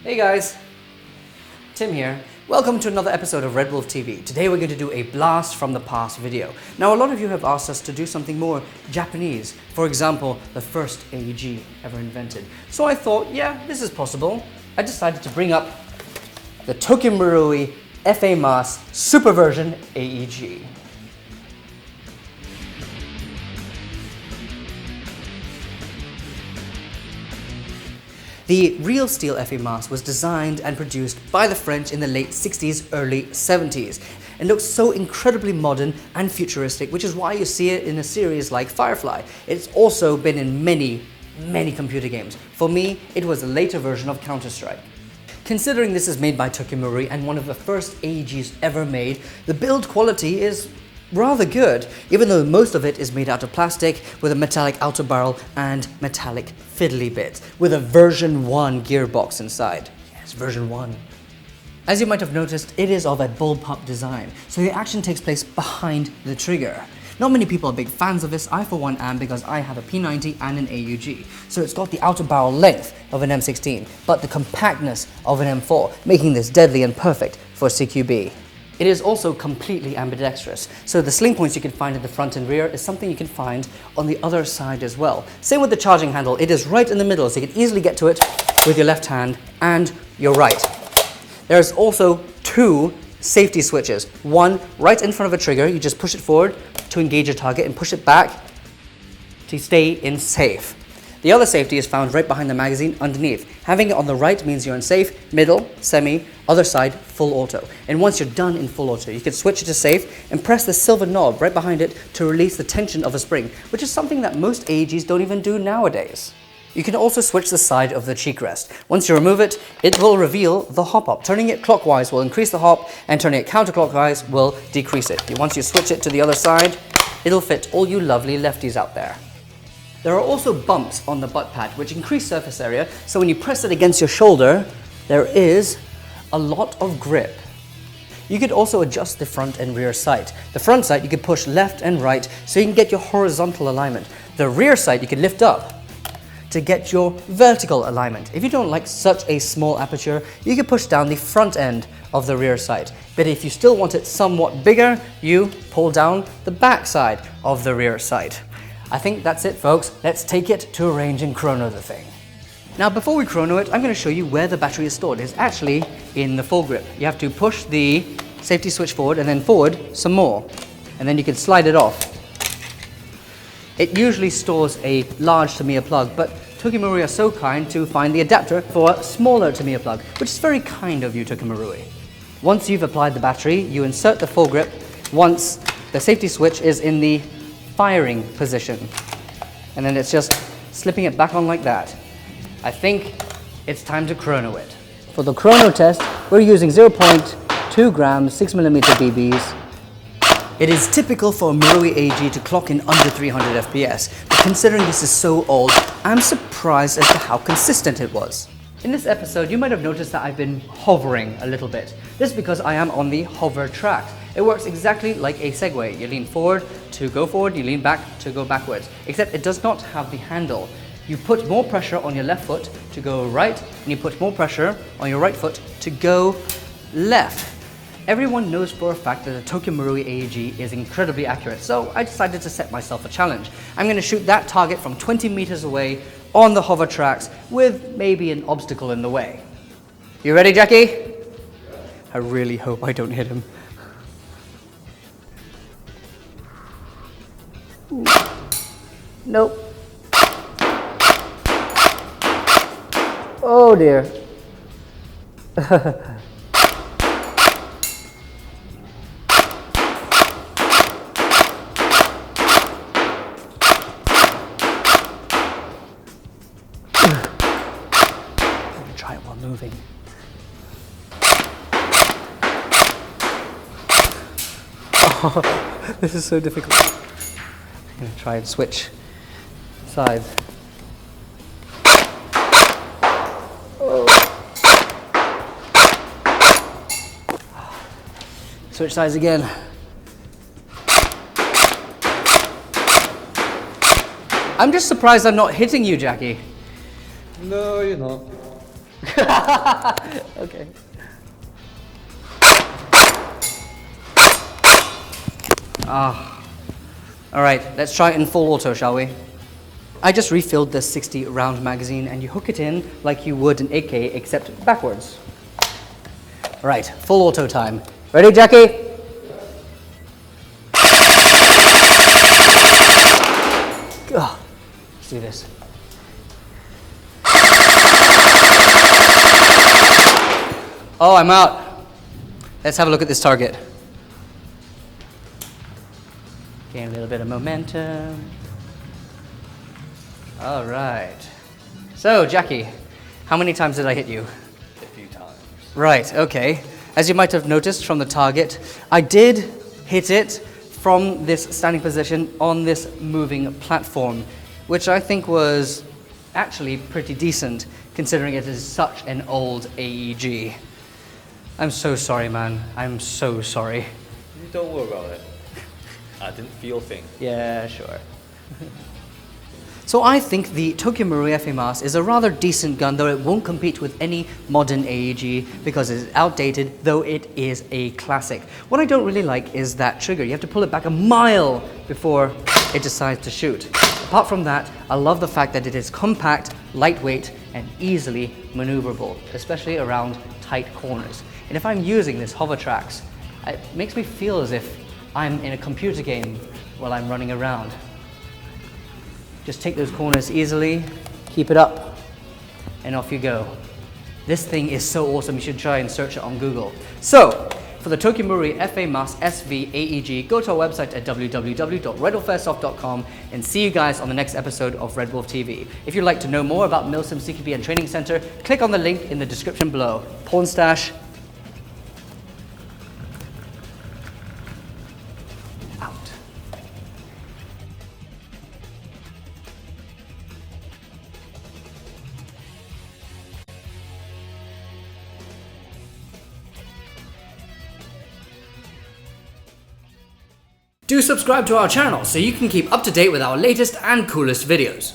Hey guys, Tim here. Welcome to another episode of RedWolf TV. Today we're going to do a blast from the past video. Now a lot of you have asked us to do something more Japanese. For example, the first AEG ever invented. So I thought, yeah, this is possible. I decided to bring up the Tokyo Marui FA Mass Super Version AEG. The real steel FA mask was designed and produced by the French in the late 60s, early 70s. It looks so incredibly modern and futuristic, which is why you see it in a series like Firefly. It's also been in many computer games. For me, it was a later version of Counter-Strike. Considering this is made by Tokyo Marui and one of the first AEGs ever made, the build quality is rather good, even though most of it is made out of plastic with a metallic outer barrel and metallic fiddly bits with a version 1 gearbox inside. Yes, version 1. As you might have noticed, it is of a bullpup design, so the action takes place behind the trigger. Not many people are big fans of this. I for one am, because I have a P90 and an AUG. So it's got the outer barrel length of an M16, but the compactness of an M4, making this deadly and perfect for CQB. It is also completely ambidextrous, so the sling points you can find in the front and rear is something you can find on the other side as well. Same with the charging handle, it is right in the middle, so you can easily get to it with your left hand and your right. There's also two safety switches. One right in front of a trigger, you just push it forward to engage your target and push it back to stay in safe. The other safety is found right behind the magazine underneath. Having it on the right means you're in safe, middle, semi, other side, full auto. And once you're done in full auto, you can switch it to safe and press the silver knob right behind it to release the tension of a spring, which is something that most AEGs don't even do nowadays. You can also switch the side of the cheek rest. Once you remove it, it will reveal the hop-up. Turning it clockwise will increase the hop, and turning it counterclockwise will decrease it. Once you switch it to the other side, it'll fit all you lovely lefties out there. There are also bumps on the butt pad which increase surface area, so when you press it against your shoulder, there is a lot of grip. You could also adjust the front and rear sight. The front sight you could push left and right so you can get your horizontal alignment. The rear sight you can lift up to get your vertical alignment. If you don't like such a small aperture, you can push down the front end of the rear sight. But if you still want it somewhat bigger, you pull down the back side of the rear sight. I think that's it, folks. Let's take it to a range and chrono the thing. Now, before we chrono it, I'm going to show you where the battery is stored. It's actually in the foregrip. You have to push the safety switch forward and then forward some more, and then you can slide it off. It usually stores a large Tamiya plug, but Tokyo Marui are so kind to find the adapter for a smaller Tamiya plug, which is very kind of you, Tokyo Marui. Once you've applied the battery, you insert the foregrip once the safety switch is in the firing position, and then it's just slipping it back on like that. I think it's time to chrono it. For the chrono test, we're using 0.2 grams 6mm BBs. It is typical for a Marui AEG to clock in under 300 FPS, but considering this is so old, I'm surprised as to how consistent it was. In this episode, you might have noticed that I've been hovering a little bit. This is because I am on the Hovertrax. It works exactly like a Segway. You lean forward to go forward, you lean back to go backwards, except it does not have the handle. You put more pressure on your left foot to go right, and you put more pressure on your right foot to go left. Everyone knows for a fact that the Tokyo Marui AEG is incredibly accurate, so I decided to set myself a challenge. I'm going to shoot that target from 20 meters away on the Hovertrax with maybe an obstacle in the way. You ready, Jackie? I really hope I don't hit him. Ooh. Nope. Oh dear. Try it while moving. Oh, this is so difficult. I'm going to try and switch sides. Oh. Switch sides again. I'm just surprised I'm not hitting you, Jackie. No, you're not. Okay. All right, let's try it in full auto, shall we? I just refilled the 60 round magazine and you hook it in like you would an AK except backwards. All right, full auto time. Ready, Jackie? Let's do this. Oh, I'm out. Let's have a look at this target. Gain a little bit of momentum. All right. So, Jackie, how many times did I hit you? A few times. Right, okay. As you might have noticed from the target, I did hit it from this standing position on this moving platform, which I think was actually pretty decent, considering it is such an old AEG. I'm so sorry, man. I'm so sorry. Don't worry about it. I didn't feel a thing. Yeah, sure. So I think the Tokyo Marui FA is a rather decent gun, though it won't compete with any modern AEG because it is outdated, though it is a classic. What I don't really like is that trigger. You have to pull it back a mile before it decides to shoot. Apart from that, I love the fact that it is compact, lightweight, and easily maneuverable, especially around tight corners. And if I'm using this Hovertrax, it makes me feel as if I'm in a computer game while I'm running around. Just take those corners easily, keep it up, and off you go. This thing is so awesome, you should try and search it on Google. So, for the Tokyo Marui FA Mask SV AEG, go to our website at www.redwolfairsoft.com and see you guys on the next episode of RedWolf TV. If you'd like to know more about Milsim CQB and Training Center, click on the link in the description below. Porn Stash, out. Do subscribe to our channel so you can keep up to date with our latest and coolest videos.